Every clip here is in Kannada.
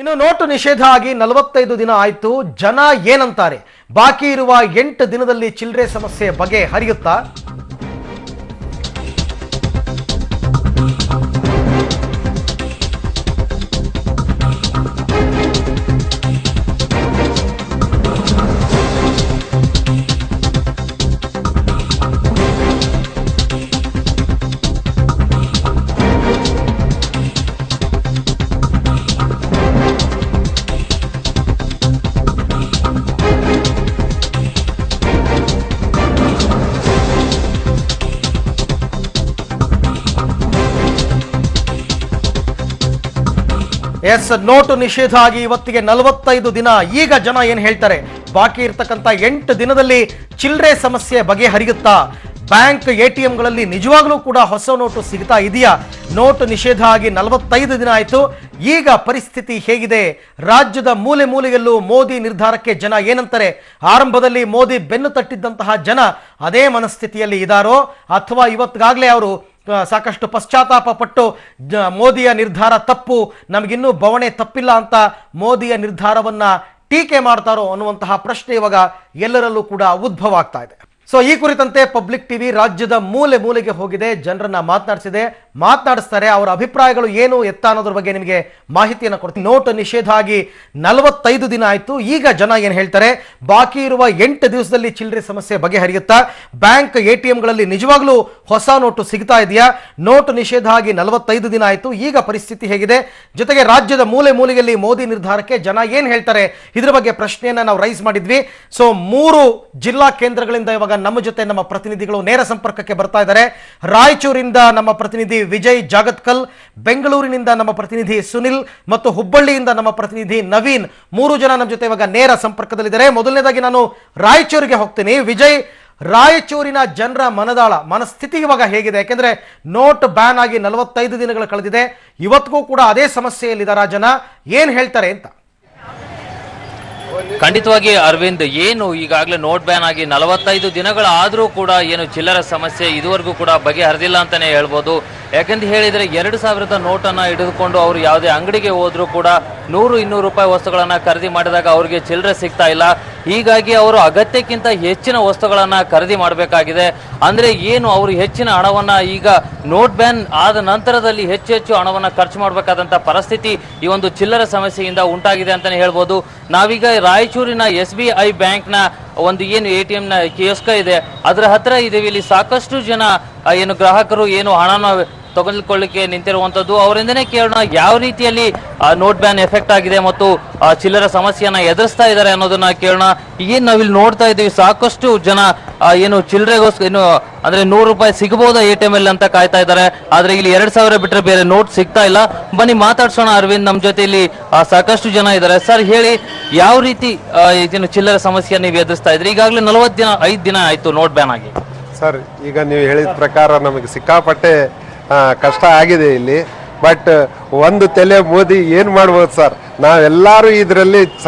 ಇನ್ನು ನೋಟು ನಿಷೇಧ ಆಗಿ 45 ದಿನ ಆಯ್ತು. ಜನ ಏನಂತಾರೆ? ಬಾಕಿ ಇರುವ 8 ದಿನದಲ್ಲಿ ಚಿಲ್ಲರೆ ಸಮಸ್ಯೆ ಬಗೆ ಹರಿಯುತ್ತಾ? ಎಸ್, ನೋಟು ನಿಷೇಧ ಆಗಿ ಇವತ್ತಿಗೆ 45 ದಿನ. ಈಗ ಜನ ಏನ್ ಹೇಳ್ತಾರೆ? ಬಾಕಿ ಇರ್ತಕ್ಕಂಥ 8 ದಿನದಲ್ಲಿ ಚಿಲ್ಲರೆ ಸಮಸ್ಯೆ ಬಗೆಹರಿಯುತ್ತಾ? ಬ್ಯಾಂಕ್ ಎಟಿಎಂಗಳಲ್ಲಿ ನಿಜವಾಗ್ಲೂ ಕೂಡ ಹೊಸ ನೋಟು ಸಿಗ್ತಾ ಇದೆಯಾ? ನೋಟು ನಿಷೇಧ ಆಗಿ 45 ದಿನ ಆಯ್ತು. ಈಗ ಪರಿಸ್ಥಿತಿ ಹೇಗಿದೆ? ರಾಜ್ಯದ ಮೂಲೆ ಮೂಲೆಯಲ್ಲೂ ಮೋದಿ ನಿರ್ಧಾರಕ್ಕೆ ಜನ ಏನಂತಾರೆ? ಆರಂಭದಲ್ಲಿ ಮೋದಿ ಬೆನ್ನು ತಟ್ಟಿದ್ದಂತಹ ಜನ ಅದೇ ಮನಸ್ಥಿತಿಯಲ್ಲಿ ಇದ್ದಾರೋ ಅಥವಾ ಇವತ್ತಿಗಾಗಲೇ ಅವರು ಸಾಕಷ್ಟು ಪಶ್ಚಾತ್ತಾಪ ಪಟ್ಟು ಮೋದಿಯ ನಿರ್ಧಾರ ತಪ್ಪು, ನಮಗಿನ್ನೂ ಬವಣೆ ತಪ್ಪಿಲ್ಲ ಅಂತ ಮೋದಿಯ ನಿರ್ಧಾರವನ್ನ ಟೀಕೆ ಮಾಡ್ತಾರೋ ಅನ್ನುವಂತಹ ಪ್ರಶ್ನೆ ಇವಾಗ ಎಲ್ಲರಲ್ಲೂ ಕೂಡ ಉದ್ಭವ ಆಗ್ತಾ ಇದೆ. ಸೊ ಈ ಕುರಿತಂತೆ ಪಬ್ಲಿಕ್ ಟಿವಿ ರಾಜ್ಯದ ಮೂಲೆ ಮೂಲೆಗೆ ಹೋಗಿದೆ, ಜನರನ್ನ ಮಾತನಾಡಿಸ್ತಾರೆ. ಅವರ ಅಭಿಪ್ರಾಯಗಳು ಏನು ಎತ್ತ ಅನ್ನೋದ್ರ ಬಗ್ಗೆ ನಿಮಗೆ ಮಾಹಿತಿಯನ್ನು ಕೊಡ್ತೀನಿ. ನೋಟು ನಿಷೇಧ ಆಗಿ 45 ದಿನ ಆಯ್ತು. ಈಗ ಜನ ಏನ್ ಹೇಳ್ತಾರೆ? ಬಾಕಿ ಇರುವ 8 ದಿವಸದಲ್ಲಿ ಚಿಲ್ಲರೆ ಸಮಸ್ಯೆ ಬಗೆಹರಿಯುತ್ತಾ? ಬ್ಯಾಂಕ್ ಎಟಿಎಂಗಳಲ್ಲಿ ನಿಜವಾಗ್ಲೂ ಹೊಸ ನೋಟು ಸಿಗ್ತಾ ಇದೆಯಾ? ನೋಟು ನಿಷೇಧ ಆಗಿ 45 ದಿನ ಆಯ್ತು. ಈಗ ಪರಿಸ್ಥಿತಿ ಹೇಗಿದೆ? ಜೊತೆಗೆ ರಾಜ್ಯದ ಮೂಲೆ ಮೂಲೆಯಲ್ಲಿ ಮೋದಿ ನಿರ್ಧಾರಕ್ಕೆ ಜನ ಏನ್ ಹೇಳ್ತಾರೆ? ಇದ್ರ ಬಗ್ಗೆ ಪ್ರಶ್ನೆಯನ್ನ ನಾವು ರೈಸ್ ಮಾಡಿದ್ವಿ. ಸೊ 3 ಜಿಲ್ಲಾ ಕೇಂದ್ರಗಳಿಂದ ಇವಾಗ ನಮ್ಮ ಜೊತೆ ನಮ್ಮ ಪ್ರತಿನಿಧಿಗಳು ನೇರ ಸಂಪರ್ಕಕ್ಕೆ ಬರ್ತಾ ಇದ್ದಾರೆ. ರಾಯಚೂರಿಂದ ನಮ್ಮ ಪ್ರತಿನಿಧಿ ವಿಜಯ್ ಜಾಗತ್ಕಲ್, ಬೆಂಗಳೂರಿನಿಂದ ನಮ್ಮ ಪ್ರತಿನಿಧಿ ಸುನಿಲ್ ಮತ್ತು ಹುಬ್ಬಳ್ಳಿಯಿಂದ ನಮ್ಮ ಪ್ರತಿನಿಧಿ ನವೀನ್, 3 ಜನ ನಮ್ಮ ಜೊತೆ ಇವಾಗ ನೇರ ಸಂಪರ್ಕದಲ್ಲಿದ್ದಾರೆ. ಮೊದಲನೇದಾಗಿ ನಾನು ರಾಯಚೂರಿಗೆ ಹೋಗ್ತೀನಿ. ವಿಜಯ್, ರಾಯಚೂರಿನ ಜನರ ಮನಸ್ಥಿತಿ ಇವಾಗ ಹೇಗಿದೆ? ಯಾಕೆಂದ್ರೆ ನೋಟ್ ಬ್ಯಾನ್ ಆಗಿ 45 ದಿನಗಳು ಕಳೆದಿದೆ. ಇವತ್ತಿಗೂ ಕೂಡ ಅದೇ ಸಮಸ್ಯೆಯಲ್ಲಿದ್ದಾರಾ ಜನ? ಏನ್ ಹೇಳ್ತಾರೆ ಅಂತ? ಖಂಡಿತವಾಗಿ ಅರವಿಂದ್, ಏನು ಈಗಾಗಲೇ ನೋಟ್ ಬ್ಯಾನ್ ಆಗಿ 45 ದಿನಗಳಾದರೂ ಕೂಡ ಏನು ಚಿಲ್ಲರೆ ಸಮಸ್ಯೆ ಇದುವರೆಗೂ ಕೂಡ ಬಗೆಹರಿದಿಲ್ಲ ಅಂತಾನೆ ಹೇಳ್ಬೋದು. ಯಾಕಂತ ಹೇಳಿದ್ರೆ 2000 ನೋಟನ್ನ ಹಿಡಿದುಕೊಂಡು ಅವರು ಯಾವುದೇ ಅಂಗಡಿಗೆ ಹೋದ್ರೂ ಕೂಡ 100-200 ರೂಪಾಯಿ ವಸ್ತುಗಳನ್ನ ಖರೀದಿ ಮಾಡಿದಾಗ ಅವರಿಗೆ ಚಿಲ್ಲರೆ ಸಿಗ್ತಾ ಇಲ್ಲ. ಹೀಗಾಗಿ ಅವರು ಅಗತ್ಯಕ್ಕಿಂತ ಹೆಚ್ಚಿನ ವಸ್ತುಗಳನ್ನ ಖರೀದಿ ಮಾಡಬೇಕಾಗಿದೆ. ಅಂದ್ರೆ ಏನು ಅವರು ಹೆಚ್ಚಿನ ಹಣವನ್ನ ಈಗ ನೋಟ್ ಬ್ಯಾನ್ ಆದ ನಂತರದಲ್ಲಿ ಹೆಚ್ಚು ಹಣವನ್ನ ಖರ್ಚು ಮಾಡಬೇಕಾದಂತ ಪರಿಸ್ಥಿತಿ ಈ ಒಂದು ಚಿಲ್ಲರೆ ಸಮಸ್ಯೆಯಿಂದ ಉಂಟಾಗಿದೆ ಅಂತಾನೆ ಹೇಳ್ಬೋದು. ನಾವೀಗ ರಾಯಚೂರಿನ SBI ಬ್ಯಾಂಕ್ನ ಒಂದು ಏನು ATM ನ ಕಿಯೋಸ್ಕ ಇದೆ, ಅದರ ಹತ್ರ ಇದೀವಿ. ಇಲ್ಲಿ ಸಾಕಷ್ಟು ಜನ ಏನು ಗ್ರಾಹಕರು ಏನು ಹಣನ ತೆಗೆದುಕೊಳ್ಳಿಕ್ಕೆ ನಿಂತಿರುವಂತದ್ದು. ಅವರಿಂದನೇ ಕೇಳೋಣ ಯಾವ ರೀತಿಯಲ್ಲಿ ನೋಟ್ ಬ್ಯಾನ್ ಎಫೆಕ್ಟ್ ಆಗಿದೆ ಮತ್ತು ಚಿಲ್ಲರೆ ಸಮಸ್ಯೆಯನ್ನ ಎದುರಿಸ್ತಾ ಇದ್ದಾರೆ ಅನ್ನೋದನ್ನ ಕೇಳೋಣ. ಏನ್ ನಾವಿಲ್ಲಿ ನೋಡ್ತಾ ಇದ್ದೀವಿ, ಸಾಕಷ್ಟು ಜನ ಏನು ಚಿಲ್ಲರೆಗೋಸ್ಕರ ಏನು ಅಂದ್ರೆ 100 ರೂಪಾಯಿ ಸಿಗಬಹುದಾ ATM ಅಲ್ಲಿ ಅಂತ ಕಾಯ್ತಾ ಇದ್ದಾರೆ. ಆದ್ರೆ ಇಲ್ಲಿ 2000 ಬಿಟ್ಟರೆ ಬೇರೆ ನೋಟ್ ಸಿಗ್ತಾ ಇಲ್ಲ. ಬನ್ನಿ ಮಾತಾಡ್ಸೋಣ. ಅರವಿಂದ್ ನಮ್ಮ ಜೊತೆ ಇಲ್ಲಿ ಸಾಕಷ್ಟು ಜನ ಇದ್ದಾರೆ. ಸರ್ ಹೇಳಿ, ಯಾವ ರೀತಿ ಇದನ್ನು ಚಿಲ್ಲರೆ ಸಮಸ್ಯೆ ನೀವು ಎದುರಿಸ್ತಾ ಇದ್ರಿ? ಈಗಾಗಲೇ 45 ದಿನ ಆಯ್ತು ನೋಟ್ ಬ್ಯಾನ್ ಆಗಿ. ಸರ್, ಈಗ ನೀವು ಹೇಳಿದ ಪ್ರಕಾರ ನಮಗೆ ಸಿಕ್ಕಾಪಟ್ಟೆ ಕಷ್ಟ ಆಗಿದೆ ಇಲ್ಲಿ. ಬಟ್ ಒಂದು ತಲೆ ಮೋದಿ ಏನ್ ಮಾಡ್ಬೋದು ಸರ್? ನಾವೆಲ್ಲರೂ ಇದರಲ್ಲಿ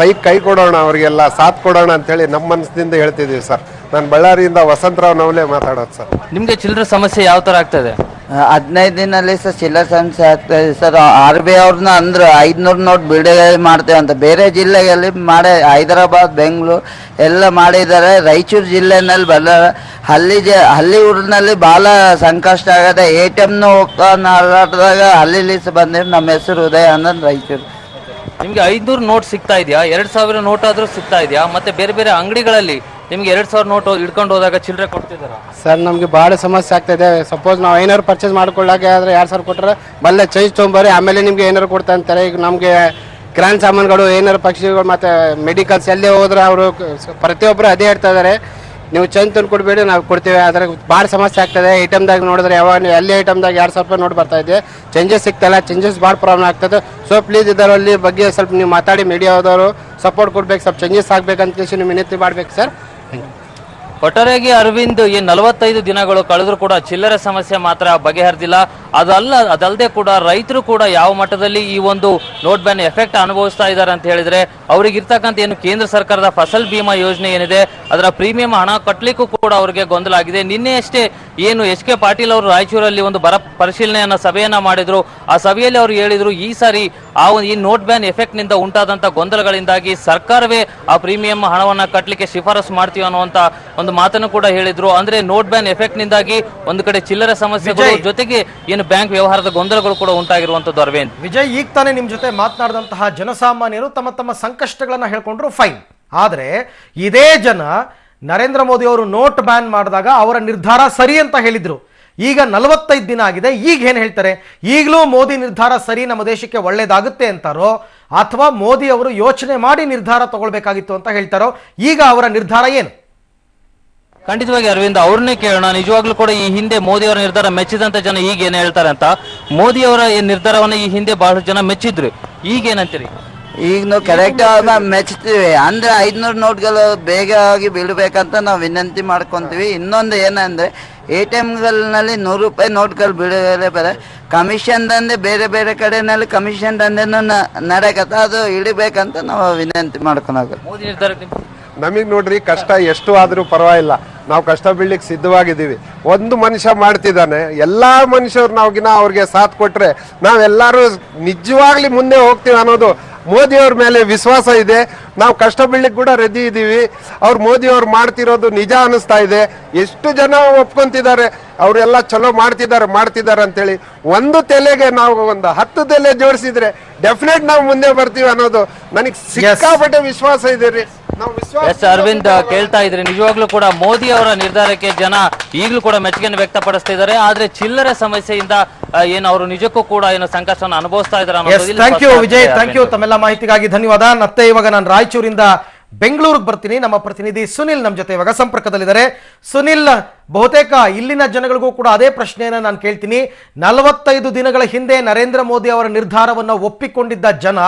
ಕೈ ಕೊಡೋಣ, ಅವ್ರಿಗೆಲ್ಲ ಸಾಥ್ ಕೊಡೋಣ ಅಂತೇಳಿ ನಮ್ಮ ಮನಸ್ಸಿನಿಂದ ಹೇಳ್ತಿದೀವಿ ಸರ್. ನಾನು ಬಳ್ಳಾರಿಯಿಂದ ವಸಂತರಾವ್ ನವಲೆ ಮಾತಾಡೋದು ಸರ್. ನಿಮ್ಗೆ ಚಿಲ್ಲರೆ ಸಮಸ್ಯೆ ಯಾವ ತರ ಆಗ್ತಾ ಇದೆ? 15 ದಿನಲ್ಲಿ ಸರ್ ಚಿಲ್ಲರೆ ಸಮಸ್ಯೆ ಆಗ್ತಾ ಇದೆ ಸರ್. RBI ಅವ್ರನ್ನ ಅಂದ್ರೆ 500 ನೋಟ್ ಬಿಡುಗಡೆ ಮಾಡ್ತೇವೆ ಅಂತ ಬೇರೆ ಜಿಲ್ಲೆಗಳಲ್ಲಿ ಮಾಡಿ, ಹೈದರಾಬಾದ್, ಬೆಂಗಳೂರು ಎಲ್ಲ ಮಾಡಿದ್ದಾರೆ. ರಾಯಚೂರು ಜಿಲ್ಲೆನಲ್ಲಿ ಹಳ್ಳಿ ಊರಿನಲ್ಲಿ ಭಾಳ ಸಂಕಷ್ಟ ಆಗದೆ. ATMನ ಹೋಗ್ತಾಗ ಹಳ್ಳಿಲಿ ಬಂದಿರೋ. ನಮ್ಮ ಹೆಸರು ಉದಯ ಆನಂದ್, ರಾಯಚೂರು. ನಿಮ್ಗೆ 500 ನೋಟ್ ಸಿಗ್ತಾ ಇದೆಯಾ? 2000 ನೋಟ್ ಆದ್ರೂ ಸಿಗ್ತಾ ಇದೆಯಾ? ಮತ್ತೆ ಬೇರೆ ಬೇರೆ ಅಂಗಡಿಗಳಲ್ಲಿ ನಿಮ್ಗೆ 2000 ನೋಟ್ ಹಿಡ್ಕೊಂಡು ಹೋದಾಗ ಚಿಲ್ಲರೆ ಕೊಡ್ತಿದಾರ? ಸರ್, ನಮಗೆ ಭಾಳ ಸಮಸ್ಯೆ ಆಗ್ತಾ ಇದೆ. ಸಪೋಸ್ ನಾವು ಏನಾದ್ರು ಪರ್ಚೇಸ್ ಮಾಡ್ಕೊಳ್ಳಾಗ ಆದ್ರೆ 2000 ಕೊಟ್ಟರೆ ಬಲ್ಲೆ ಚೇಂಜ್ ತೊಗೊಂಬರಿ, ಆಮೇಲೆ ನಿಮ್ಗೆ ಏನಾರು ಕೊಡ್ತಾ ಅಂತಾರೆ. ಈಗ ನಮಗೆ ಕಿರಾಣಿ ಸಾಮಾನುಗಳು, ಏನಾರು ಪಕ್ಷಿಗಳು ಮತ್ತು ಮೆಡಿಕಲ್ಸ್ ಎಲ್ಲೇ ಹೋದ್ರೆ ಅವರು ಪ್ರತಿಯೊಬ್ಬರು ಅದೇ ಹೇಳ್ತಾ ಇದ್ದಾರೆ, ನೀವು ಚೇಂಜ್ ತಂದು ಕೊಡಬೇಡಿ, ನಾವು ಕೊಡ್ತೀವಿ. ಆದರೆ ಭಾಳ ಸಮಸ್ಯೆ ಆಗ್ತದೆ. ATMದಾಗ ನೋಡಿದ್ರೆ ಯಾವಾಗ ಅಲ್ಲಿ ATMದಾಗ 2000 ರೂಪಾಯಿ ನೋಟ್ ಬರ್ತಾ ಇದೆ, ಚೇಂಜಸ್ ಸಿಗ್ತಾಯಿಲ್ಲ. ಚೇಂಜಸ್ ಭಾಳ ಪ್ರಾಬ್ಲಮ್ ಆಗ್ತದೆ. ಸೊ ಪ್ಲೀಸ್ ಇದರಲ್ಲಿ ಬಗ್ಗೆ ಸ್ವಲ್ಪ ನೀವು ಮಾತಾಡಿ, ಮೀಡಿಯಾದವರು ಸಪೋರ್ಟ್ ಕೊಡ್ಬೇಕು, ಸ್ವಲ್ಪ ಚೇಂಜಸ್ ಆಗ್ಬೇಕಂತ ನೀವು ವಿನಂತಿ ಮಾಡ್ಬೇಕು ಸರ್. ಒಟ್ಟಾರೆಯಾಗಿ ಅರವಿಂದ್, 45 ದಿನಗಳು ಕಳೆದ್ರೂ ಕೂಡ ಚಿಲ್ಲರೆ ಸಮಸ್ಯೆ ಮಾತ್ರ ಬಗೆಹರಿದಿಲ್ಲ. ಅದಲ್ಲದೆ ಕೂಡ ರೈತರು ಕೂಡ ಯಾವ ಮಟ್ಟದಲ್ಲಿ ಈ ಒಂದು ನೋಟ್ ಬ್ಯಾನ್ ಎಫೆಕ್ಟ್ ಅನುಭವಿಸ್ತಾ ಇದ್ದಾರೆ ಅಂತ ಹೇಳಿದ್ರೆ, ಅವರಿಗಿರ್ತಕ್ಕಂಥ ಏನು ಕೇಂದ್ರ ಸರ್ಕಾರದ ಫಸಲ್ ಬಿಮಾ ಯೋಜನೆ ಏನಿದೆ ಅದರ ಪ್ರೀಮಿಯಂ ಹಣ ಕಟ್ಟಲಿಕ್ಕೂ ಕೂಡ ಅವರಿಗೆ ಗೊಂದಲ ಆಗಿದೆ. ನಿನ್ನೆ ಅಷ್ಟೇ ಏನು ಎಚ್ ಕೆ ಪಾಟೀಲ್ ಅವರು ರಾಯಚೂರಲ್ಲಿ ಒಂದು ಬರ ಪರಿಶೀಲನೆಯನ್ನ ಸಭೆಯನ್ನ ಮಾಡಿದ್ರು. ಆ ಸಭೆಯಲ್ಲಿ ಅವರು ಹೇಳಿದ್ರು ಈ ಸಾರಿ ಈ ನೋಟ್ ಬ್ಯಾನ್ ಎಫೆಕ್ಟ್ ನಿಂದ ಉಂಟಾದಂತ ಗೊಂದಲಗಳಿಂದಾಗಿ ಸರ್ಕಾರವೇ ಆ ಪ್ರೀಮಿಯಂ ಹಣವನ್ನ ಕಟ್ಟಲಿಕ್ಕೆ ಶಿಫಾರಸು ಮಾಡ್ತೀವಿ ಅನ್ನುವಂತ ಒಂದು ಮಾತನ್ನು ಕೂಡ ಹೇಳಿದ್ರು. ಅಂದ್ರೆ ನೋಟ್ ಬ್ಯಾನ್ ಎಫೆಕ್ಟ್ ನಿಂದಾಗಿ ಒಂದು ಕಡೆ ಚಿಲ್ಲರೆ ಸಮಸ್ಯೆಗಳು ಜೊತೆಗೆ ಏನು ಬ್ಯಾಂಕ್ ವ್ಯವಹಾರದ ಗೊಂದಲಗಳು ಕೂಡ ಉಂಟಾಗಿರುವಂತದ್ದು. ಅರವಿಂದ್, ವಿಜಯ್, ಈಗ ತಾನೇ ನಿಮ್ ಜೊತೆ ಮಾತನಾಡಿದಂತಹ ಜನಸಾಮಾನ್ಯರು ತಮ್ಮ ತಮ್ಮ ಸಂಕಷ್ಟಗಳನ್ನ ಹೇಳ್ಕೊಂಡ್ರು, ಫೈನ್. ಆದ್ರೆ ಇದೇ ಜನ ನರೇಂದ್ರ ಮೋದಿ ಅವರು ನೋಟ್ ಬ್ಯಾನ್ ಮಾಡಿದಾಗ ಅವರ ನಿರ್ಧಾರ ಸರಿ ಅಂತ ಹೇಳಿದ್ರು. ಈಗ 45 ದಿನ ಆಗಿದೆ, ಈಗ ಏನ್ ಹೇಳ್ತಾರೆ? ಈಗಲೂ ಮೋದಿ ನಿರ್ಧಾರ ಸರಿ, ನಮ್ಮ ದೇಶಕ್ಕೆ ಒಳ್ಳೇದಾಗುತ್ತೆ ಅಂತಾರೋ ಅಥವಾ ಮೋದಿ ಅವರು ಯೋಚನೆ ಮಾಡಿ ನಿರ್ಧಾರ ತಗೊಳ್ಬೇಕಾಗಿತ್ತು ಅಂತ ಹೇಳ್ತಾರೋ? ಈಗ ಅವರ ನಿರ್ಧಾರ ಏನು? ಖಂಡಿತವಾಗಿ ಅರವಿಂದ್, ಅವ್ರನ್ನೇ ಕೇಳೋಣ. ನಿಜವಾಗ್ಲೂ ಕೂಡ ಈ ಹಿಂದೆ ಮೋದಿ ಅವರ ನಿರ್ಧಾರ ಮೆಚ್ಚಿದಂತ ಜನ ಈಗ ಏನ್ ಹೇಳ್ತಾರೆ ಅಂತ. ಮೋದಿ ಅವರ ನಿರ್ಧಾರವನ್ನ ಈ ಹಿಂದೆ ಬಹಳಷ್ಟು ಜನ ಮೆಚ್ಚಿದ್ರು, ಈಗ ಏನಂತೀರಿ? ಈಗ ನಾವು ಕರೆಕ್ಟ್ ಮೆಚ್ತೀವಿ. ಅಂದ್ರೆ 500 ನೋಟ್ಗಳು ಬೇಗ ಆಗಿ ಬೀಳ್ಬೇಕಂತ ನಾವು ವಿನಂತಿ ಮಾಡ್ಕೊಂತೀವಿ. ಇನ್ನೊಂದು ಏನಂದ್ರೆ ATMಗಳಲ್ಲಿ 100 ರೂಪಾಯಿ ನೋಟ್ಗಳು ಬೀಳಲೇ ಬೇರೆ, ಕಮಿಷನ್ ದಂಧೆ ಬೇರೆ ಬೇರೆ ಕಡೆನಲ್ಲಿ ಕಮಿಷನ್ ದಂಧೆನೂ ನಡೆಯಕತ್ತ, ಅದು ಇಳಿಬೇಕಂತ ನಾವು ವಿನಂತಿ ಮಾಡ್ಕೊಳಕ. ಮೋದಿ ನಿರ್ಧಾರಕ್ಕೆ ನಮಗೆ ನೋಡ್ರಿ, ಕಷ್ಟ ಎಷ್ಟು ಆದ್ರೂ ಪರವಾಗಿಲ್ಲ, ನಾವು ಕಷ್ಟ ಬೀಳ್ಲಿಕ್ಕೆ ಸಿದ್ಧವಾಗಿದ್ದೀವಿ. ಒಂದು ಮನುಷ್ಯ ಮಾಡ್ತಿದ್ದಾನೆ, ಎಲ್ಲಾ ಮನುಷ್ಯರು ನಾವ್ಗಿನ ಅವ್ರಿಗೆ ಸಾಥ್ ಕೊಟ್ರೆ ನಾವೆಲ್ಲರೂ ನಿಜವಾಗ್ಲಿ ಮುಂದೆ ಹೋಗ್ತೀವಿ ಅನ್ನೋದು ಮೋದಿ ಅವ್ರ ಮೇಲೆ ವಿಶ್ವಾಸ ಇದೆ. ನಾವು ಕಷ್ಟ ಬೀಳ್ಲಿಕ್ಕೆ ಕೂಡ ರೆಡಿ ಇದ್ದೀವಿ. ಮೋದಿ ಅವ್ರು ಮಾಡ್ತಿರೋದು ನಿಜ ಅನಿಸ್ತಾ ಇದೆ. ಎಷ್ಟು ಜನ ಒಪ್ಕೊಂತಿದ್ದಾರೆ, ಅವರೆಲ್ಲ ಚಲೋ ಮಾಡ್ತಿದ್ದಾರೆ ಅಂತೇಳಿ. ಒಂದು ತೆಲೆಗೆ ನಾವು ಒಂದು 10 ತೆಲೆ ಜೋಡಿಸಿದ್ರೆ ಡೆಫಿನೆಟ್ ನಾವು ಮುಂದೆ ಬರ್ತೀವಿ ಅನ್ನೋದು ನನಗೆ ಸಿಕ್ಕಾಪಟ್ಟೆ ವಿಶ್ವಾಸ ಇದೆ ರೀ. ಅರವಿಂದ್, ಕೇಳ್ತಾ ಇದ್ರಿ, ನಿಜವಾಗ್ಲೂ ಕೂಡ ಮೋದಿ ಅವರ ನಿರ್ಧಾರಕ್ಕೆ ಜನ ಈಗಲೂ ಕೂಡ ಮೆಚ್ಚುಗೆಯನ್ನು ವ್ಯಕ್ತಪಡಿಸ್ತಾ ಇದ್ದಾರೆ. ಆದ್ರೆ ಚಿಲ್ಲರೆ ಸಮಸ್ಯೆಯಿಂದ ಏನು ಅವರು ನಿಜಕ್ಕೂ ಕೂಡ ಏನು ಸಂಕಷ್ಟವನ್ನು ಅನುಭವಿಸ್ತಾ ಇದ್ದಾರೆ. Thank you Vijay, thank you. ತಮ್ಮೆಲ್ಲ ಮಾಹಿತಿಗಾಗಿ ಧನ್ಯವಾದ. ಮತ್ತೆ ಇವಾಗ ನಾನು ರಾಯಚೂರಿಂದ ಬೆಂಗಳೂರಿಗೆ ಬರ್ತೀನಿ. ನಮ್ಮ ಪ್ರತಿನಿಧಿ ಸುನಿಲ್ ನಮ್ಮ ಜೊತೆ ಇವಾಗ ಸಂಪರ್ಕದಲ್ಲಿದ್ದಾರೆ. ಸುನಿಲ್, ಬಹುತೇಕ ಇಲ್ಲಿನ ಜನಗಳಿಗೂ ಕೂಡ ಅದೇ ಪ್ರಶ್ನೆಯನ್ನು ನಾನು ಕೇಳ್ತೀನಿ. 45 ದಿನಗಳ ಹಿಂದೆ ನರೇಂದ್ರ ಮೋದಿ ಅವರ ನಿರ್ಧಾರವನ್ನು ಒಪ್ಪಿಕೊಂಡಿದ್ದ ಜನ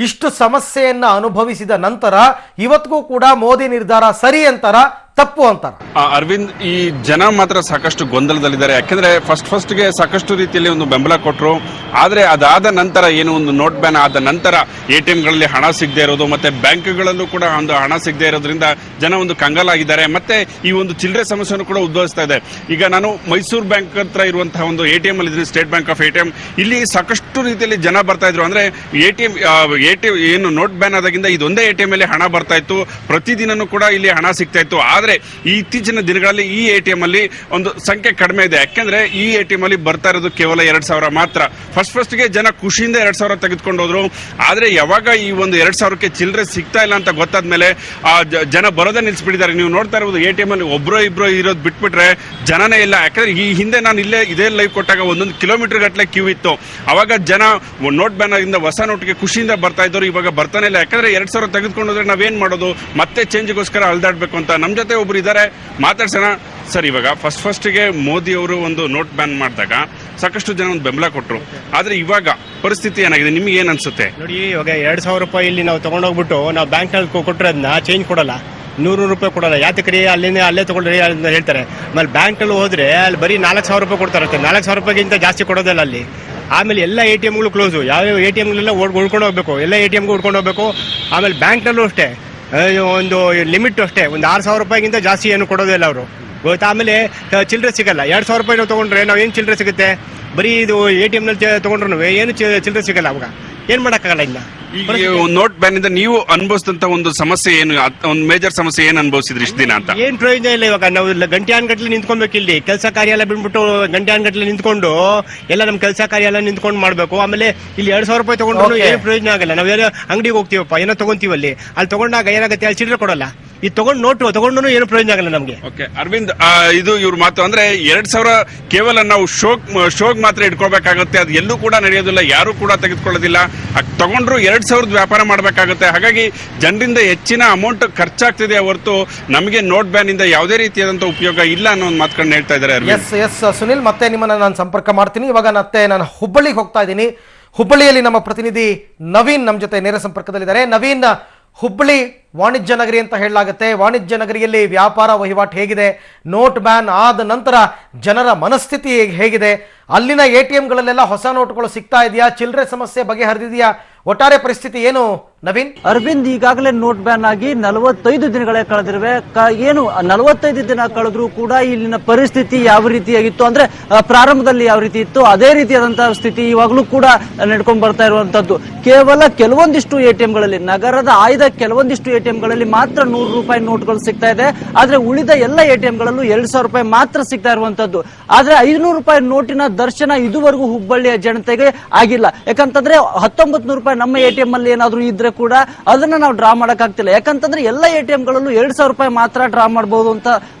ಇಷ್ಟು ಸಮಸ್ಯೆಯನ್ನ ಅನುಭವಿಸಿದ ನಂತರ ಇವತ್ತಿಗೂ ಕೂಡ ಮೋದಿ ನಿರ್ಧಾರ ಸರಿ ಅಂತಾರ, ತಪ್ಪು ಅಂತಾರ? ಅರವಿಂದ್, ಈ ಜನ ಮಾತ್ರ ಸಾಕಷ್ಟು ಗೊಂದಲದಲ್ಲಿದ್ದಾರೆ. ಯಾಕೆಂದ್ರೆ ಫಸ್ಟ್ಗೆ ಸಾಕಷ್ಟು ರೀತಿಯಲ್ಲಿ ಒಂದು ಬೆಂಬಲ ಕೊಟ್ಟರು. ಆದ್ರೆ ಅದಾದ ನಂತರ ಏನು ಒಂದು ನೋಟ್ ಬ್ಯಾನ್ ಆದ ನಂತರ ATMಗಳಲ್ಲಿ ಹಣ ಸಿಗದೆ ಇರೋದು ಮತ್ತೆ ಬ್ಯಾಂಕ್ಗಳಲ್ಲೂ ಕೂಡ ಒಂದು ಹಣ ಸಿಗದೆ ಇರೋದ್ರಿಂದ ಜನ ಒಂದು ಕಂಗಾಲಾಗಿದ್ದಾರೆ. ಮತ್ತೆ ಈ ಒಂದು ಚಿಲ್ಲರೆ ಸಮಸ್ಯೆಯನ್ನು ಕೂಡ ಉದ್ಭವಿಸ್ತಾ ಇದೆ. ಈಗ ನಾನು ಮೈಸೂರು ಬ್ಯಾಂಕ್ ಹತ್ರ ಇರುವಂತಹ ಒಂದು ATM ಅಲ್ಲಿ ಇದ್ದೀನಿ, ಸ್ಟೇಟ್ ಬ್ಯಾಂಕ್ ಆಫ್ ATM. ಇಲ್ಲಿ ಸಾಕಷ್ಟು ರೀತಿಯಲ್ಲಿ ಜನ ಬರ್ತಾ ಇದ್ರು. ಅಂದ್ರೆ ATM ಏನು ನೋಟ್ ಬ್ಯಾನ್ ಆದಾಗಿಂದ ಇದೊಂದೇ ATM ಅಲ್ಲಿ ಹಣ ಬರ್ತಾ ಇತ್ತು, ಪ್ರತಿದಿನನೂ ಕೂಡ ಇಲ್ಲಿ ಹಣ ಸಿಗ್ತಾ ಇತ್ತು. ಆದ್ರೆ ಈ ಇತ್ತೀಚಿನ ದಿನಗಳಲ್ಲಿ ಈ ATM ಅಲ್ಲಿ ಒಂದು ಸಂಖ್ಯೆ ಕಡಿಮೆ ಇದೆ. ಯಾಕೆಂದ್ರೆ ಈ ATM ಅಲ್ಲಿ ಬರ್ತಾ ಇರೋದು ಕೇವಲ 2,000 ಮಾತ್ರ. ಫಸ್ಟ್ಗೆ ಜನ ಖುಷಿಯಿಂದ 2,000 ತೆಗೆದುಕೊಂಡು ಹೋದ್ರು. ಆದ್ರೆ ಯಾವಾಗ ಈ ಒಂದು 2,000ಕ್ಕೆ ಚಿಲ್ಲರೆ ಸಿಗ್ತಾ ಇಲ್ಲ ಅಂತ ಗೊತ್ತಾದ್ಮೇಲೆ ಆ ಜನ ಬರೋದೇ ನಿಲ್ಸ್ಬಿಟ್ಟಿದ್ದಾರೆ. ನೀವು ನೋಡ್ತಾ ಇರೋದು ATM ಅಲ್ಲಿ ಒಬ್ರೋ ಇಬ್ರೋ ಇರೋದು ಬಿಟ್ಬಿಟ್ರೆ ಜನನೇ ಇಲ್ಲ. ಯಾಕಂದ್ರೆ ಈ ಹಿಂದೆ ನಾನು ಇದೇ ಲೈವ್ ಕೊಟ್ಟಾಗ 1 ಕಿಲೋಮೀಟರ್ ಗಟ್ಟಲೆ ಕ್ಯೂ ಇತ್ತು. ಅವಾಗ ಜನ ನೋಟ್ ಬ್ಯಾನ್ ಆಗಿಂದ ಹೊಸ ನೋಟ್ಗೆ ಖುಷಿಯಿಂದ ಬರ್ತಾ ಇದ್ರು. ಇವಾಗ ಬರ್ತಾನೆ ಇಲ್ಲ. ಯಾಕಂದ್ರೆ 2,000 ತೆಗೆದುಕೊಂಡು ಹೋದ್ರೆ ನಾವೇನ್ ಮಾಡೋದು, ಮತ್ತೆ ಚೇಂಜ್ಗೋಸ್ಕರ ಅಲ್ದಾಡ್ಬೇಕು ಅಂತ. ನಮ್ ಜೊತೆ ಒಬ್ರು ಇದ್ದಾರೆ, ಮಾತಾಡ್ಸೋಣ. ಸರ್, ಇವಾಗ ಫಸ್ಟ್ಗೆ ಮೋದಿ ಅವರು ಒಂದು ನೋಟ್ ಬ್ಯಾನ್ ಮಾಡಿದಾಗ ಸಾಕಷ್ಟು ಜನ ಒಂದು ಬೆಂಬಲ ಕೊಟ್ಟರು. ಆದ್ರೆ ಇವಾಗ ಪರಿಸ್ಥಿತಿ ಏನಾಗಿದೆ, ನಿಮ್ಗೆ ಏನ್ ಅನ್ಸುತ್ತೆ? ನೋಡಿ, ಇವಾಗ 2,000 ರೂಪಾಯಿ ಇಲ್ಲಿ ನಾವು ತಗೊಂಡೋಗ್ಬಿಟ್ಟು ನಾವು ಬ್ಯಾಂಕ್ ನಲ್ಲಿ ಕೊಟ್ಟರೆ ಅದನ್ನ ಚೇಂಜ್ ಕೊಡಲ್ಲ, 100 ರೂಪಾಯಿ ಕೊಡಲ್ಲ. ಯಾತಕ್ರಿ ಅಲ್ಲೇ ತಗೊಳ್ರಿ ಅಂತ ಹೇಳ್ತಾರೆ. ಆಮೇಲೆ ಬ್ಯಾಂಕ್ ಅಲ್ಲಿ ಹೋದ್ರೆ ಅಲ್ಲಿ ಬರೀ 4,000 ರೂಪಾಯಿ ಕೊಡ್ತಾರೆ. 4,000 ರೂಪಾಯಿಗಿಂತ ಜಾಸ್ತಿ ಕೊಡೋದಿಲ್ಲ ಅಲ್ಲಿ. ಆಮೇಲೆ ಎಲ್ಲ ATMಗಳು ಕ್ಲೋಸು. ಯಾವ ATMಗಳೆಲ್ಲ ಉಳ್ಕೊಂಡು ಹೋಗ್ಬೇಕು, ಎಲ್ಲ ATMಗೂ ಉಳ್ಕೊಂಡು ಹೋಗ್ಬೇಕು. ಆಮೇಲೆ ಬ್ಯಾಂಕ್ನಲ್ಲೂ ಅಷ್ಟೇ ಒಂದು ಲಿಮಿಟ್ ಅಷ್ಟೇ, ಒಂದು 6,000 ರೂಪಾಯಿಗಿಂತ ಜಾಸ್ತಿ ಏನು ಕೊಡೋದಿಲ್ಲ ಅವರು, ಗೊತ್ತಾ. ಆಮೇಲೆ ಚಿಲ್ಲರೆ ಸಿಗಲ್ಲ. 2,000 ರೂಪಾಯಿ ನಾವು ತಗೊಂಡ್ರೆ ನಾವು ಏನು ಚಿಲ್ಲರೆ ಸಿಗುತ್ತೆ? ಬರೀ ಇದು ATMನಲ್ಲಿ ತಗೊಂಡ್ರು ಏನು ಚಿಲ್ಲರೆ ಸಿಗಲ್ಲ. ಅವಾಗ ಏನ್ ಮಾಡಕ್ಕಾಗಲ್ಲ. ಇನ್ನ ನೋಟ್ ಬ್ಯಾನ್ ಇಂದ ನೀವು ಅನುಭವಿಸಿದಂತ ಒಂದು ಸಮಸ್ಯೆ ಏನು, ಒಂದು ಮೇಜರ್ ಸಮಸ್ಯೆ ಏನ್ ಅನುಭವಿಸಿದ್ರಿ ಇಷ್ಟು ದಿನ ಅಂತ? ಏನ್ ಪ್ರಯೋಜನ ಇಲ್ಲ. ಇವಾಗ ನಾವು ಗಂಟೆ ನಿಂತ್ಕೊಬೇಕು. ಇಲ್ಲಿ ಕೆಲಸ ಕಾರ್ಯ ಎಲ್ಲ ಬಿಟ್ಬಿಟ್ಟು ಗಂಟೆ ನಿಂತ್ಕೊಂಡು ಎಲ್ಲ ನಮ್ ಕೆಲಸ ಕಾರ್ಯ ಎಲ್ಲ ನಿಂತ್ಕೊಂಡು ಮಾಡ್ಬೇಕು. ಆಮೇಲೆ ಇಲ್ಲಿ 2,000 ರೂಪಾಯಿ ತಗೊಂಡ್ರು ಏನು ಪ್ರಯೋಜನ ಆಗಲ್ಲ. ನಾವೇನೋ ಅಂಗಡಿಗೆ ಹೋಗ್ತೀವಪ್ಪ, ಏನೋ ತಗೊಂತೀವಲ್ಲಿ, ಅಲ್ಲಿ ತಗೊಂಡಾಗ ಏನಾಗುತ್ತೆ, ಅಲ್ಲಿ ಚಿಲ್ಲರೆ ಕೊಡಲ್ಲ. ಇದು ತಗೊಂಡು ಏನು ಪ್ರಯೋಜನ ಆಗಲ್ಲ ನಮ್ಗೆ. ಓಕೆ ಅರವಿಂದ್, ಇದು ಇವ್ರ ಮಾತು. ಅಂದ್ರೆ 2,000 ಕೇವಲ ನಾವು ಶೋಗ್ ಮಾತ್ರ ಇಟ್ಕೊಳ್ಬೇಕಾಗುತ್ತೆ. ಅದು ಎಲ್ಲೂ ಕೂಡ ನಡೆಯೋದಿಲ್ಲ, ಯಾರು ಕೂಡ ತೆಗೆದುಕೊಳ್ಳೋದಿಲ್ಲ. ತಗೊಂಡ್ರು 2,000 ವ್ಯಾಪಾರ ಮಾಡಬೇಕಾಗುತ್ತೆ. ಹಾಗಾಗಿ ಜನರಿಂದ ಹೆಚ್ಚಿನ ಅಮೌಂಟ್ ಖರ್ಚಾಗ್ತಿದೆ ಹೊರತು ನಮಗೆ ನೋಟ್ ಬ್ಯಾನ್ ಇಂದ ಯಾವುದೇ ರೀತಿಯಾದಂತ ಉಪಯೋಗ ಇಲ್ಲ ಅನ್ನೋ ಒಂದು ಮಾತುಗಳನ್ನ ಹೇಳ್ತಾ ಇದ್ದಾರೆ. ಎಸ್ ಸುನಿಲ್, ಮತ್ತೆ ನಿಮ್ಮನ್ನ ನಾನು ಸಂಪರ್ಕ ಮಾಡ್ತೀನಿ. ಇವಾಗ ಮತ್ತೆ ನಾನು ಹುಬ್ಬಳ್ಳಿಗೆ ಹೋಗ್ತಾ ಇದ್ದೀನಿ. ಹುಬ್ಬಳ್ಳಿಯಲ್ಲಿ ನಮ್ಮ ಪ್ರತಿನಿಧಿ ನವೀನ್ ನಮ್ಮ ಜೊತೆ ನೇರ ಸಂಪರ್ಕದಲ್ಲಿದ್ದಾರೆ. ನವೀನ್, ಹುಬ್ಬಳ್ಳಿ ವಾಣಿಜ್ಯ ನಗರಿ ಅಂತ ಹೇಳಲಾಗುತ್ತೆ. ವಾಣಿಜ್ಯ ನಗರಿಯಲ್ಲಿ ವ್ಯಾಪಾರ ವಹಿವಾಟು ಹೇಗಿದೆ? ನೋಟ್ ಬ್ಯಾನ್ ಆದ ನಂತರ ಜನರ ಮನಸ್ಥಿತಿ ಹೇಗಿದೆ? ಅಲ್ಲಿನ ATMಗಳಲ್ಲೆಲ್ಲ ಹೊಸ ನೋಟ್ಗಳು ಸಿಗ್ತಾ ಇದೆಯಾ? ಚಿಲ್ಲರೆ ಸಮಸ್ಯೆ ಬಗೆಹರಿದಿದೆಯಾ? ಒಟ್ಟಾರೆ ಪರಿಸ್ಥಿತಿ ಏನು ನವೀನ್? ಅರವಿಂದ್, ಈಗಾಗಲೇ ನೋಟ್ ಬ್ಯಾನ್ ಆಗಿ 45 ದಿನಗಳೇ ಕಳೆದಿರುವೆ. ಏನು 45 ದಿನ ಕಳೆದ್ರೂ ಕೂಡ ಇಲ್ಲಿನ ಪರಿಸ್ಥಿತಿ ಯಾವ ರೀತಿಯಾಗಿತ್ತು ಅಂದ್ರೆ ಪ್ರಾರಂಭದಲ್ಲಿ ಯಾವ ರೀತಿ ಇತ್ತು ಅದೇ ರೀತಿಯಾದಂತಹ ಸ್ಥಿತಿ ಇವಾಗಲೂ ಕೂಡ ನಡ್ಕೊಂಡ್ ಬರ್ತಾ ಇರುವಂತದ್ದು. ಕೇವಲ ಕೆಲವೊಂದಿಷ್ಟು ATMಗಳಲ್ಲಿ, ನಗರದ ಆಯ್ದ ಕೆಲವೊಂದಿಷ್ಟು ATMಗಳಲ್ಲಿ ಮಾತ್ರ 100 ರೂಪಾಯಿ ನೋಟ್ಗಳು ಸಿಗ್ತಾ ಇದೆ. ಆದ್ರೆ ಉಳಿದ ಎಲ್ಲ ATMಗಳಲ್ಲೂ 2,000 ರೂಪಾಯಿ ಮಾತ್ರ ಸಿಗ್ತಾ ಇರುವಂತದ್ದು. ಆದ್ರೆ 500 ರೂಪಾಯಿ ನೋಟಿನ ದರ್ಶನ ಇದುವರೆಗೂ ಹುಬ್ಬಳ್ಳಿಯ ಜನತೆಗೆ ಆಗಿಲ್ಲ. ಯಾಕಂತಂದ್ರೆ 1900 ರೂಪಾಯಿ ನಮ್ಮ ATM ಅಲ್ಲಿ ಏನಾದ್ರು ಇದ್ರೆ ಕೂಡ ಅದನ್ನ ನಾವು ಡ್ರಾ ಮಾಡಕ್ ಆಗ್ತಿಲ್ಲ. ಯಾಕಂತಂದ್ರೆ ಎಲ್ಲ ATMಗಳಲ್ಲೂ 2,000 ರೂಪಾಯಿ ಮಾತ್ರ ಡ್ರಾ ಮಾಡಬಹುದು ಅಂತ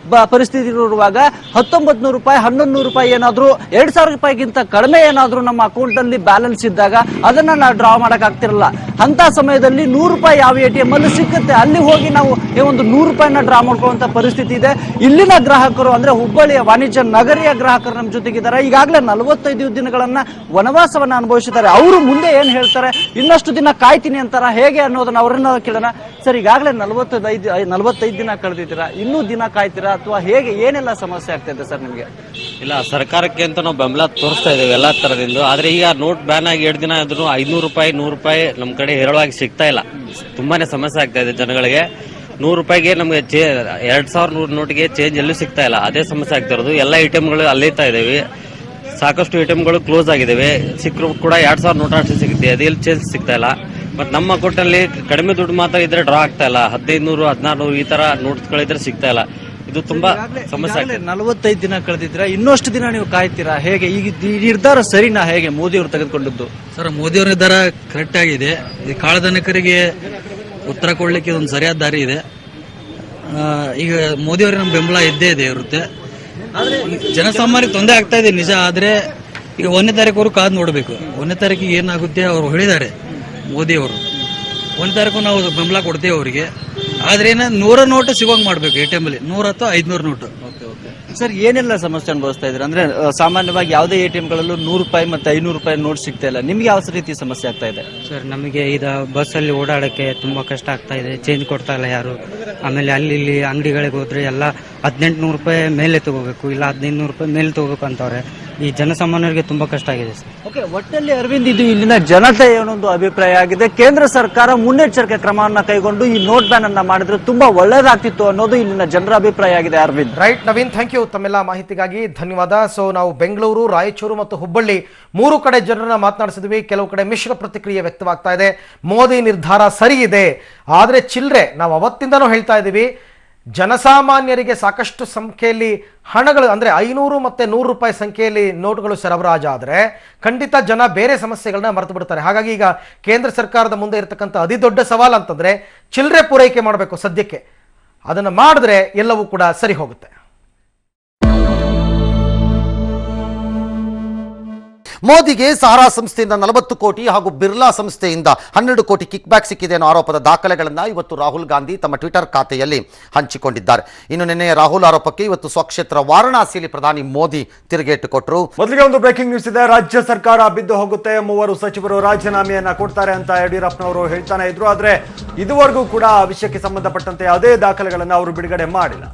ಪರಿಸ್ಥಿತಿ ಇರುವಾಗ 1900 ರೂಪಾಯಿ 1100 ರೂಪಾಯಿ ಏನಾದ್ರು 2,000 ರೂಪಾಯಿಗಿಂತ ಕಡಿಮೆ ಏನಾದ್ರು ನಮ್ಮ ಅಕೌಂಟ್ ಅಲ್ಲಿ ಬ್ಯಾಲೆನ್ಸ್ ಇದ್ದಾಗ ಅದನ್ನ ನಾವು ಡ್ರಾ ಮಾಡಕ್ ಆಗ್ತಿರಲ್ಲ. ಅಂತ ಸಮಯದಲ್ಲಿ 100 ರೂಪಾಯಿ ಯಾವ ATM ಅಲ್ಲಿ ಸಿಗುತ್ತೆ ಅಲ್ಲಿ ಹೋಗಿ ನಾವು ಒಂದು 100 ರೂಪಾಯಿನ ಡ್ರಾ ಮಾಡ್ಕೊಳ್ಳುವಂತ ಪರಿಸ್ಥಿತಿ ಇದೆ. ಇಲ್ಲಿನ ಗ್ರಾಹಕರು ಅಂದ್ರೆ ಹುಬ್ಬಳ್ಳಿಯ ವಾಣಿಜ್ಯ ನಗರಿಯ ಗ್ರಾಹಕರು ನಮ್ಮ ಜೊತೆಗಿದ್ದಾರೆ. ಈಗಾಗಲೇ 45 ದಿನಗಳನ್ನ ವನವಾಸವನ್ನ ಅನುಭವಿಸಿದ್ದಾರೆ. ಅವರು ಮುಂದೆ ಏನ್ ಹೇಳ್ತಾರೆ, ಇನ್ನಷ್ಟು ದಿನ ಕಾಯ್ತೀನಿ ಅಂತಾರ, ಹೇಗೆ ಅನ್ನೋದನ್ನ ಅವರನ್ನ ಕೇಳೋಣ. ಸರ್, ಈಗಾಗಲೇ 45 ದಿನ ಕಳೆದಿದ್ದೀರಾ, ಇನ್ನೂ ದಿನ ಕಾಯ್ತೀರಾ ಅಥವಾ ಹೇಗೆ, ಏನೆಲ್ಲ ಸಮಸ್ಯೆ ಆಗ್ತಾ ಇದೆ ಸರ್ ನಿಮ್ಗೆ? ಇಲ್ಲ, ಸರ್ಕಾರಕ್ಕೆ ಅಂತ ನಾವು ಬೆಂಬಲ ತೋರಿಸ್ತಾ ಇದ್ದೇವೆ ಎಲ್ಲಾ ತರದಿಂದ. ಆದ್ರೆ ಈಗ ನೋಟ್ ಬ್ಯಾನ್ ಆಗಿ 2 ದಿನ ಆದ್ರೂ 500 ರೂಪಾಯಿ 100 ರೂಪಾಯಿ ನಮ್ ಕಡೆ ಹೇರಳವಾಗಿ ಸಿಗ್ತಾ ಇಲ್ಲ. ತುಂಬಾನೇ ಸಮಸ್ಯೆ ಆಗ್ತಾ ಇದೆ ಜನಗಳಿಗೆ. 100 ರೂಪಾಯಿಗೆ ನಮ್ಗೆ 2,000 ನೋಟಿಗೆ ಚೇಂಜ್ ಎಲ್ಲೂ ಸಿಗ್ತಾ ಇಲ್ಲ. ಅದೇ ಸಮಸ್ಯೆ ಆಗ್ತಾ ಇರೋದು. ಎಲ್ಲ ATMಗಳು ಅಲ್ಲೈತಾ ಇದಾವೆ. ಸಾಕಷ್ಟು ATMಗಳು ಕ್ಲೋಸ್ ಆಗಿದ್ದಾವೆ. ಸಿಕ್ಕರು ಕೂಡ 2,000 ನೋಟ್ ಅಷ್ಟು ಸಿಗುತ್ತೆ, ಅದೆಲ್ಲಿ ಚೇಂಜ್ ಸಿಗ್ತಾ ಇಲ್ಲ. ಮತ್ತೆ ನಮ್ಮ ಅಕೌಂಟಲ್ಲಿ ಕಡಿಮೆ ದುಡ್ಡು ಮಾತ್ರ ಇದ್ರೆ ಡ್ರಾ ಆಗ್ತಾ ಇಲ್ಲ. 1,500 1,600 ಈ ತರ ನೋಟ್ಸ್ಗಳಿದ್ರೆ ಸಿಗ್ತಾ ಇಲ್ಲ. ಇದು ತುಂಬಾ ಸಮಸ್ಯೆ ಆಗ್ತದೆ. 45 ದಿನ ಕಳೆದಿದ್ದೀರಾ, ಇನ್ನಷ್ಟು ದಿನ ನೀವು ಕಾಯ್ತೀರಾ, ಹೇಗೆ? ಈಗ ಈ ನಿರ್ಧಾರ ಸರಿನಾ? ಹೇಗೆ ಮೋದಿ ಅವರು ತೆಗೆದುಕೊಂಡದ್ದು? ಸರ್, ಮೋದಿ ಅವರ ನಿರ್ಧಾರ ಕರೆಕ್ಟ್ ಆಗಿದೆ. ಈ ಕಾಳಧನಿಕರಿಗೆ ಉತ್ತರ ಕೊಡ್ಲಿಕ್ಕೆ ಒಂದು ಸರಿಯಾದ ದಾರಿ ಇದೆ. ಈಗ ಮೋದಿ ಅವರಿಗೆ ನಮ್ಮ ಬೆಂಬಲ ಇದ್ದೇ ಇರುತ್ತೆ. ಜನಸಾಮಾನ್ಯರಿಗೆ ತೊಂದರೆ ಆಗ್ತಾ ಇದೆ ನಿಜ. ಆದ್ರೆ ಈಗ 1ನೇ ತಾರೀಕು ಕಾದು ನೋಡಬೇಕು. 1ನೇ ತಾರೀಕಿಗೆ ಏನಾಗುತ್ತೆ ಅವರು ಹೇಳಿದ್ದಾರೆ ಮೋದಿ ಅವರು. 1ನೇ ತಾರೀಕು ನಾವು ಬೆಂಬಲ ಕೊಡ್ತೇವೆ ಅವರಿಗೆ. ಆದ್ರೆ 100 ನೋಟು ಸಿಗೋಂಗ್ ಮಾಡ್ಬೇಕು ATM ಅಲ್ಲಿ, 100 ಅಥವಾ 500 ನೋಟು. ಸರ್, ಏನೆಲ್ಲ ಸಮಸ್ಯೆ ಅನುಭವಿಸ್ತಾ ಇದ್ರೆ? ಅಂದ್ರೆ ಸಾಮಾನ್ಯವಾಗಿ ಯಾವುದೇ ATMಗಳಲ್ಲೂ 100 ರೂಪಾಯಿ ಮತ್ತೆ 500 ರೂಪಾಯಿ ನೋಟ್ ಸಿಗ್ತಾ ಇಲ್ಲ. ನಿಮ್ಗೆ ಯಾವ ರೀತಿ ಸಮಸ್ಯೆ ಆಗ್ತಾ ಇದೆ? ಸರ್, ನಮಗೆ ಇದು ಬಸ್ ಅಲ್ಲಿ ಓಡಾಡಕ್ಕೆ ತುಂಬಾ ಕಷ್ಟ ಆಗ್ತಾ ಇದೆ. ಚೇಂಜ್ ಕೊಡ್ತಾ ಇಲ್ಲ ಯಾರು. ಆಮೇಲೆ ಅಲ್ಲಿ ಇಲ್ಲಿ ಅಂಗಡಿಗಳಿಗೆ ಹೋದ್ರೆ ಎಲ್ಲ 1,800 ರೂಪಾಯಿ ಮೇಲೆ ತಗೋಬೇಕು, ಇಲ್ಲ 1,500 ರೂಪಾಯಿ ಮೇಲೆ ತಗೋಬೇಕು ಅಂತವ್ರೆ. ಈ ಜನಸಾಮಾನ್ಯರಿಗೆ ತುಂಬಾ ಕಷ್ಟ ಆಗಿದೆ ಸರ್. ಓಕೆ, ಒಟ್ಟಲ್ಲಿ ಅರವಿಂದ್, ಇದು ಇಲ್ಲಿನ ಜನತೆ ಏನೊಂದು ಅಭಿಪ್ರಾಯ ಆಗಿದೆ. ಕೇಂದ್ರ ಸರ್ಕಾರ ಮುನ್ನೆಚ್ಚರಿಕೆ ಕ್ರಮವನ್ನ ಕೈಗೊಂಡು ಈ ನೋಟ್ ಬ್ಯಾನ್ ಅನ್ನ ಮಾಡಿದ್ರೆ ತುಂಬಾ ಒಳ್ಳೇದಾಗ್ತಿತ್ತು ಅನ್ನೋದು ಇಲ್ಲಿನ ಜನರ ಅಭಿಪ್ರಾಯ ಆಗಿದೆ. Aravind, right Naveen, thank you ತಮ್ಮೆಲ್ಲ ಮಾಹಿತಿಗಾಗಿ ಧನ್ಯವಾದ. ಸೊ ನಾವು ಬೆಂಗಳೂರು, ರಾಯಚೂರು ಮತ್ತು ಹುಬ್ಬಳ್ಳಿ 3 ಕಡೆ ಜನರನ್ನ ಮಾತನಾಡಿಸಿದ್ವಿ. ಕೆಲವು ಕಡೆ ಮಿಶ್ರ ಪ್ರತಿಕ್ರಿಯೆ ವ್ಯಕ್ತವಾಗ್ತಾ ಇದೆ. ಮೋದಿ ನಿರ್ಧಾರ ಸರಿ ಇದೆ, ಆದ್ರೆ ಚಿಲ್ಲರೆ, ನಾವು ಅವತ್ತಿಂದನೂ ಹೇಳ್ತಾ ಇದ್ದೀವಿ, ಜನಸಾಮಾನ್ಯರಿಗೆ ಸಾಕಷ್ಟು ಸಂಖ್ಯೆಯಲ್ಲಿ ಹಣಗಳು ಅಂದರೆ 500 ಮತ್ತು 100 ರೂಪಾಯಿ ಸಂಖ್ಯೆಯಲ್ಲಿ ನೋಟುಗಳು ಸರಬರಾಜು ಆದರೆ ಖಂಡಿತ ಜನ ಬೇರೆ ಸಮಸ್ಯೆಗಳನ್ನ ಮರೆತು ಬಿಡ್ತಾರೆ. ಹಾಗಾಗಿ ಈಗ ಕೇಂದ್ರ ಸರ್ಕಾರದ ಮುಂದೆ ಇರತಕ್ಕಂಥ ಅತಿ ದೊಡ್ಡ ಸವಾಲು ಅಂತಂದರೆ ಚಿಲ್ಲರೆ ಪೂರೈಕೆ ಮಾಡಬೇಕು. ಸದ್ಯಕ್ಕೆ ಅದನ್ನು ಮಾಡಿದ್ರೆ ಎಲ್ಲವೂ ಕೂಡ ಸರಿ ಹೋಗುತ್ತೆ. ಮೋದಿಗೆ ಸಹಾರಾ ಸಂಸ್ಥೆಯಿಂದ 40 ಕೋಟಿ ಹಾಗೂ ಬಿರ್ಲಾ ಸಂಸ್ಥೆಯಿಂದ 12 ಕೋಟಿ ಕಿಕ್ ಬ್ಯಾಕ್ ಸಿಕ್ಕಿದೆ ಅನ್ನೋ ಆರೋಪದ ದಾಖಲೆಗಳನ್ನು ಇವತ್ತು ರಾಹುಲ್ ಗಾಂಧಿ ತಮ್ಮ ಟ್ವಿಟರ್ ಖಾತೆಯಲ್ಲಿ ಹಂಚಿಕೊಂಡಿದ್ದಾರೆ. ಇನ್ನು ನಿನ್ನೆ ರಾಹುಲ್ ಆರೋಪಕ್ಕೆ ಇವತ್ತು ಸ್ವಕ್ಷೇತ್ರ ವಾರಣಾಸಿಯಲ್ಲಿ ಪ್ರಧಾನಿ ಮೋದಿ ತಿರುಗೇಟು ಕೊಟ್ಟರು. ಮೊದಲಿಗೆ ಒಂದು ಬ್ರೇಕಿಂಗ್ ನ್ಯೂಸ್ ಇದೆ. ರಾಜ್ಯ ಸರ್ಕಾರ ಬಿದ್ದು ಹೋಗುತ್ತೆ, 3 ಸಚಿವರು ರಾಜೀನಾಮೆಯನ್ನ ಕೊಡ್ತಾರೆ ಅಂತ ಯಡಿಯೂರಪ್ಪನವರು ಹೇಳ್ತಾನೆ ಇದ್ರು. ಆದ್ರೆ ಇದುವರೆಗೂ ಕೂಡ ಆ ವಿಷಯಕ್ಕೆ ಸಂಬಂಧಪಟ್ಟಂತೆ ಯಾವುದೇ ದಾಖಲೆಗಳನ್ನು ಅವರು ಬಿಡುಗಡೆ ಮಾಡಿಲ್ಲ.